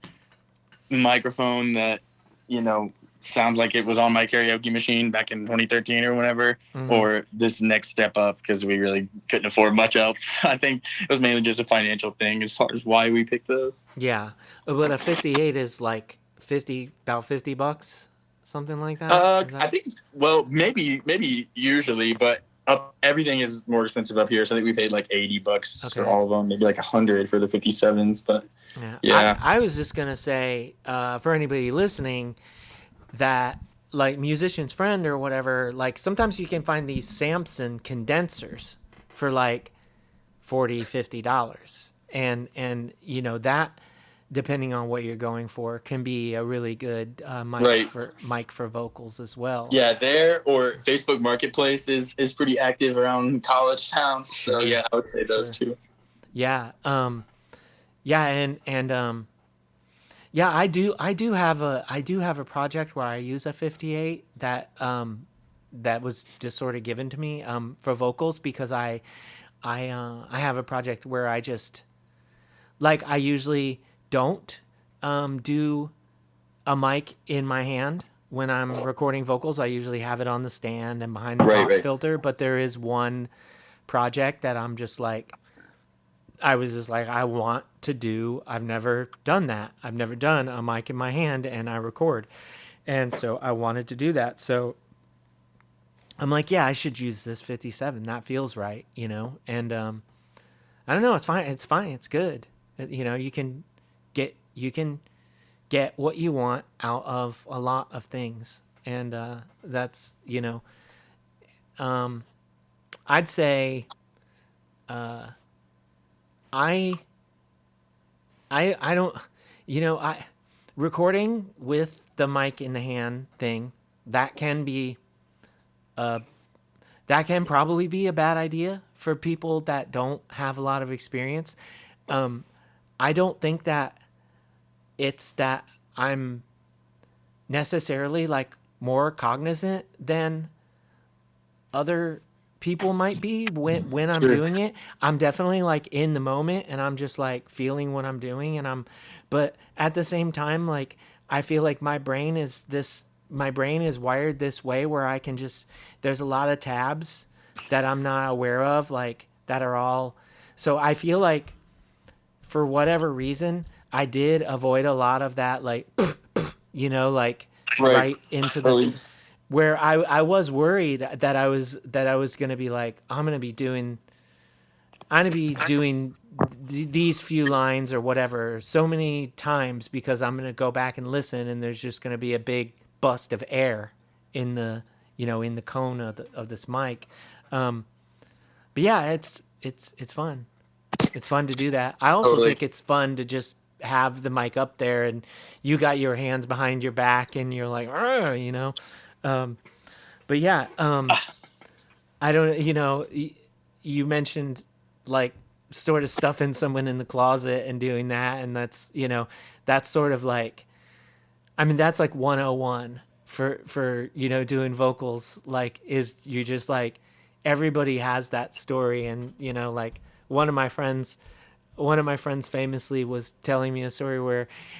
microphone that you know sounds like it was on my karaoke machine back in 2013 or whenever, Mm-hmm. or this next step up because we really couldn't afford much else. I think it was mainly just a financial thing as far as why we picked those. Yeah, but a 58 is like about $50, something like that. Is I that think well, maybe usually, but everything is more expensive up here. So I think we paid like $80 for okay? all of them, maybe like 100 for the 57s. But Yeah, yeah, I was just gonna say, for anybody listening, that like musician's friend or whatever, like sometimes you can find these Samson condensers for like $40-$50. And that, depending on what you're going for, can be a really good Right. mic for vocals as well. Yeah, there or Facebook Marketplace is pretty active around college towns. So Sure. yeah, I would say those Sure. two. Yeah. Yeah, and yeah, I do have a project where I use a 58 that was just sort of given to me for vocals, because I have a project where I just, like, I usually don't do a mic in my hand when I'm recording vocals. I usually have it on the stand and behind the Right, pop right. filter, but there is one project that I was just like, I want to do. I've never done that. I've never done a mic in my hand and I record. And so I wanted to do that. So I'm like, yeah, I should use this 57. That feels right. And I don't know, it's fine. It's fine. It's good. You can get what you want out of a lot of things. And that's, I'd say I I don't, I recording with the mic in the hand thing, that can be uh that can probably be a bad idea for people that don't have a lot of experience. Um I don't think that it's that I'm necessarily like more cognizant than other people might be when I'm Sure. doing it. I'm definitely like in the moment and I'm just like feeling what I'm doing, but at the same time, like, I feel like my brain is wired this way where I can just, there's a lot of tabs that I'm not aware of, like, that are all, so I feel like for whatever reason I did avoid a lot of that, like, like Right. right into the, Release. where I was worried that I was gonna be like, I'm gonna be doing these few lines or whatever so many times, because I'm gonna go back and listen and there's just gonna be a big bust of air in the cone of this mic. Um, but yeah, it's fun. It's fun to do that. I also Totally. think it's fun to just have the mic up there and you got your hands behind your back and you're like, um, but yeah, I don't, you mentioned like sort of stuffing someone in the closet and doing that. And that's sort of like, I mean, that's like 101 for, doing vocals. Like, is you just like, everybody has that story. And, like one of my friends, famously was telling me a story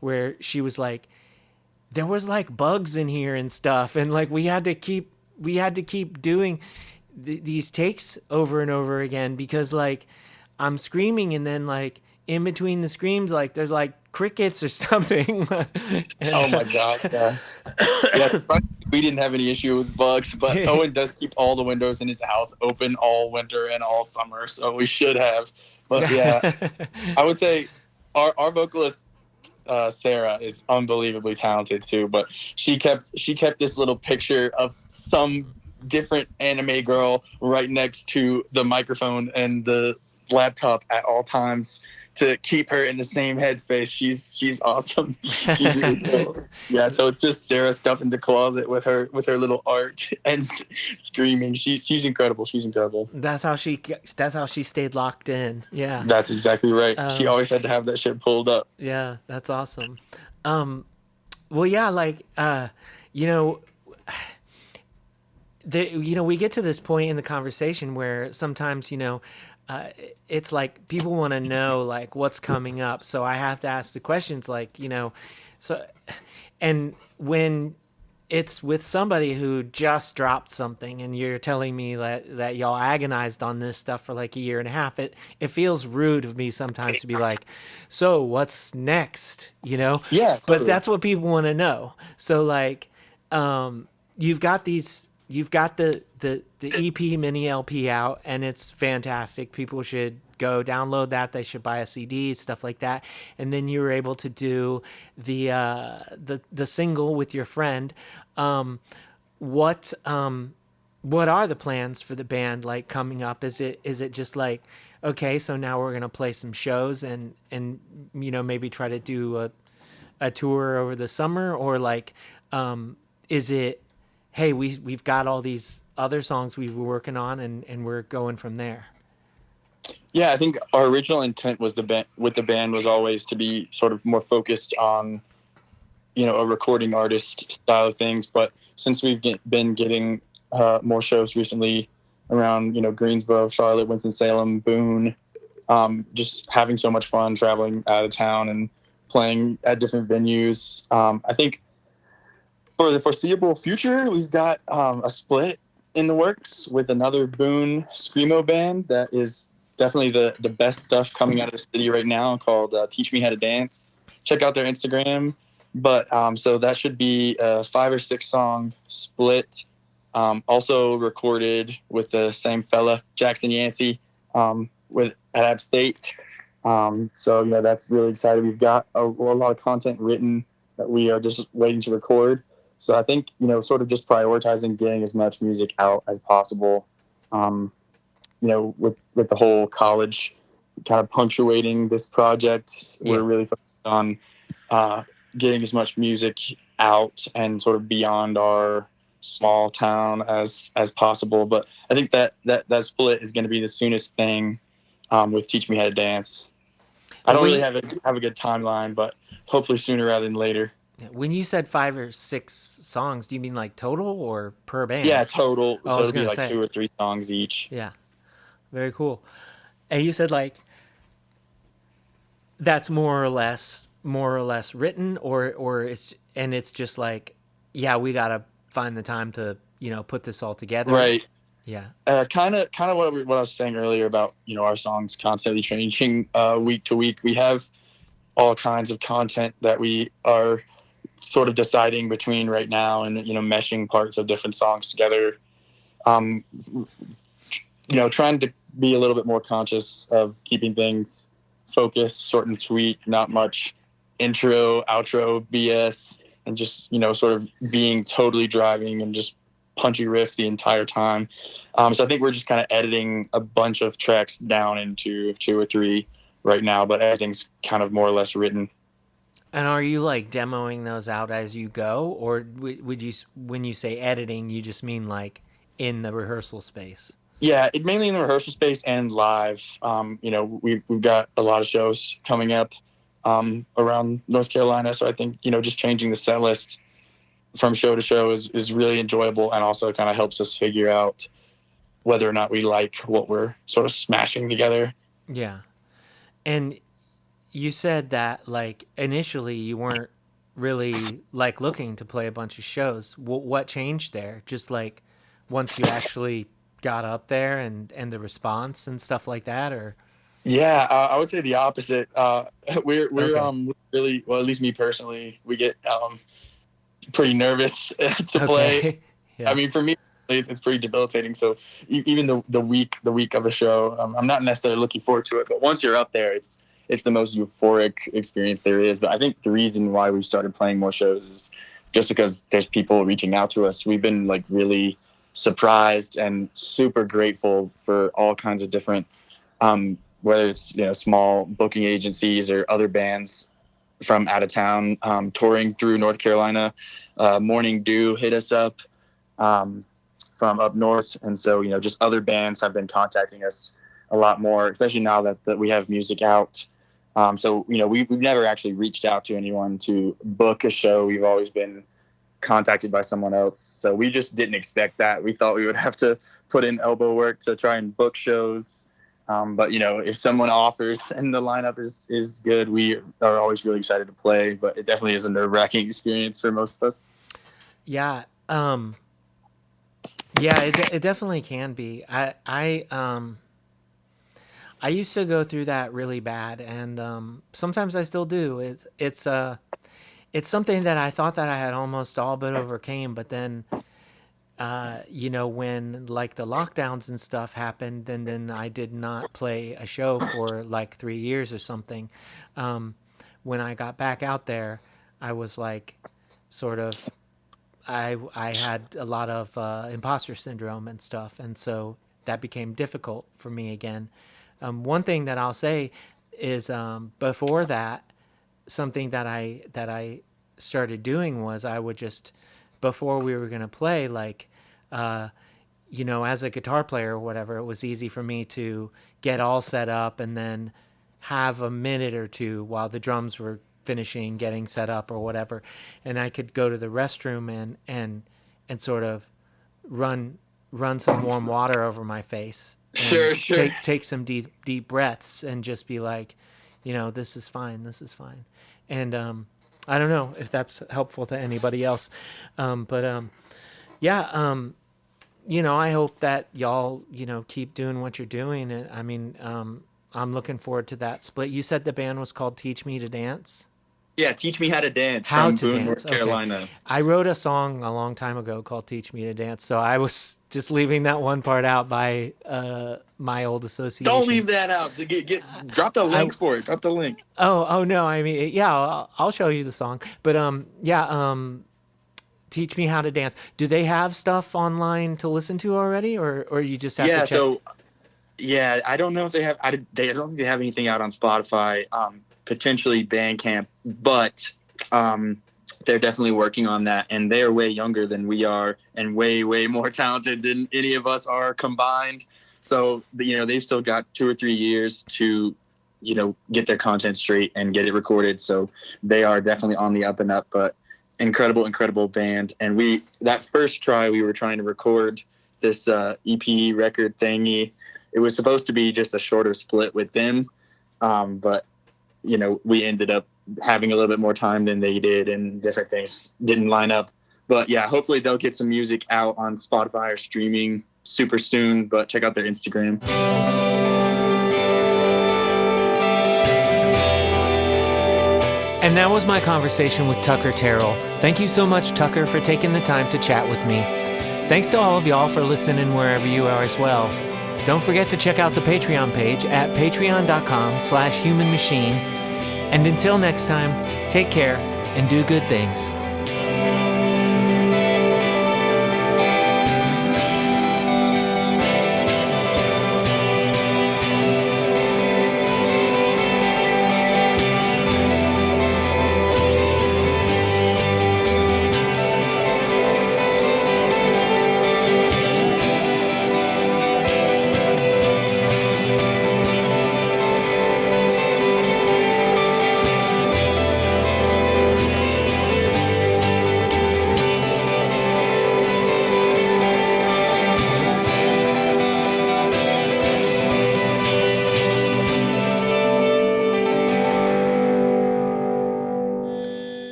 where she was like, there was like bugs in here and stuff, and like we had to keep doing these takes over and over again, because like I'm screaming and then like in between the screams, like there's like crickets or something. Oh and my God. Yeah. Yeah. Surprisingly, we didn't have any issue with bugs, but Owen does keep all the windows in his house open all winter and all summer, so we should have. But yeah, I would say our vocalist Sarah is unbelievably talented too, but she kept this little picture of some different anime girl right next to the microphone and the laptop at all times to keep her in the same headspace. She's awesome. She's really cool. Yeah, so it's just Sarah stuff in the closet with her little art and screaming. She's incredible. She's incredible. that's how she stayed locked in. Yeah. That's exactly right. She Um, always had to have that shit pulled up. yeah, that's awesome. Um, well, yeah, like, you know, we get to this point in the conversation where sometimes, uh, it's like people want to know like what's coming up. So I have to ask the questions like, so, and when it's with somebody who just dropped something and you're telling me that y'all agonized on this stuff for like a year and a half, it feels rude of me sometimes to be like, so what's next, Yeah, but totally. that's what people want to know. So like, you've got the EP mini LP out and it's fantastic. People should go download that. They should buy a CD, stuff like that. And then you were able to do the single with your friend. Um, what what are the plans for the band like coming up? Is it just like okay, so now we're gonna play some shows and maybe try to do a tour over the summer, or like, is it, hey, we've got all these other songs we were working on and we're going from there? Yeah, I think our original intent was with the band was always to be sort of more focused on a recording artist style of things. But since been getting more shows recently around Greensboro, Charlotte, Winston Salem, Boone, just having so much fun traveling out of town and playing at different venues. I think for the foreseeable future, we've got a split in the works with another Boone screamo band that is definitely the best stuff coming out of the city right now, called Teach Me How to Dance. Check out their Instagram. But so that should be a 5 or 6 song split. Also recorded with the same fella, Jackson Yancey, with at App State. So that's really exciting. We've got a lot of content written that we are just waiting to record. So I think sort of just prioritizing getting as much music out as possible. With the whole college kind of punctuating this project, we're Yeah. really focused on uh, getting as much music out and sort of beyond our small town as possible. But I think that split is going to be the soonest thing with Teach Me How to Dance. I And don't really have a good timeline, but hopefully sooner rather than later. when you said 5 or 6 songs, do you mean like total or per Yeah, band? total. Oh, I So was it'll be gonna like say, 2 or 3 songs each. yeah, very cool. And you said like that's more or less written, or it's just like, yeah, we gotta find the time to put this all together. Right. Yeah. Kind of what I was saying earlier about our songs constantly changing week to week. We have all kinds of content that we are sort of deciding between right now, and meshing parts of different songs together. Um, Trying to be a little bit more conscious of keeping things focused, short and sweet, not much intro, outro BS, and just sort of being totally driving and just punchy riffs the entire time. So I think we're just kind of editing a bunch of tracks down into 2 or 3 right now, but everything's kind of more or less written. And are you like demoing those out as you go, or would you, when you say editing, you just mean like in the rehearsal space? Yeah, it mainly in the rehearsal space and live. We've got a lot of shows coming up around North Carolina, so I think just changing the set list from show to show is really enjoyable, and also kind of helps us figure out whether or not we like what we're sort of smashing together. Yeah. And you said that like initially you weren't really like looking to play a bunch of shows. What changed there? Just like once you actually got up there and the response and stuff like that, or Yeah, I would say the opposite. We're okay, really, well, at least me personally, we get pretty nervous to play. okay, I yeah, mean, for me, it's pretty debilitating. So even the week of a show, I'm not necessarily looking forward to it. But once you're up there, it's the most euphoric experience there is. But I think the reason why we started playing more shows is just because there's people reaching out to us. We've been like really surprised and super grateful for all kinds of different, whether it's small booking agencies or other bands from out of town touring through North Carolina. Morning Dew hit us up um, from up north, and so just other bands have been contacting us a lot more, especially now that we have music out. So we've never actually reached out to anyone to book a show. We've always been contacted by someone else. So we just didn't expect that. We thought we would have to put in elbow work to try and book shows. But if someone offers and the lineup is good, we are always really excited to play. But it definitely is a nerve-wracking experience for most of us. yeah, yeah. It definitely can be. I used to go through that really bad, and sometimes I still do. It's something that I thought that I had almost all but overcame, but then when like the lockdowns and stuff happened, and then I did not play a show for like 3 years or something. Um, when I got back out there, I was like, sort of, I had a lot of imposter syndrome and stuff, and so that became difficult for me again. One thing that I'll say is before that, something that I started doing was I would just, before we were gonna play, like, uh, as a guitar player or whatever, it was easy for me to get all set up and then have a minute or two while the drums were finishing getting set up or whatever, and I could go to the restroom and sort of run some warm water over my face and Sure. take some deep breaths and just be like, this is fine, this is fine. And I don't know if that's helpful to anybody else, but yeah, I hope that y'all keep doing what you're doing. And I mean, I'm looking forward to that split. You said the band was called Teach Me to Dance. Yeah, Teach Me How to Dance How from to Boone, Dance. North Carolina. Okay. I wrote a song a long time ago called Teach Me to Dance, so I was just leaving that one part out by my old association. Don't leave that out. Drop the link for it. Drop the link. Oh no, I mean, yeah, I'll show you the song. But Teach Me How to Dance. Do they have stuff online to listen to already, or you just have to check? I don't know if they have. I don't think they have anything out on Spotify. Potentially Bandcamp, but they're definitely working on that. And they are way younger than we are, and way more talented than any of us are combined. So they've still got 2 or 3 years to get their content straight and get it recorded. So they are definitely on the up and up. But incredible band. And that first try we were trying to record this EP record thingy. It was supposed to be just a shorter split with them, but we ended up having a little bit more time than they did, and different things didn't line up. But yeah, hopefully they'll get some music out on Spotify or streaming super soon. But check out their Instagram. And that was my conversation with Tucker Terrell. Thank you so much, Tucker, for taking the time to chat with me. Thanks to all of y'all for listening wherever you are as well. Don't forget to check out the Patreon page at patreon.com/humanmachine. And until next time, take care and do good things.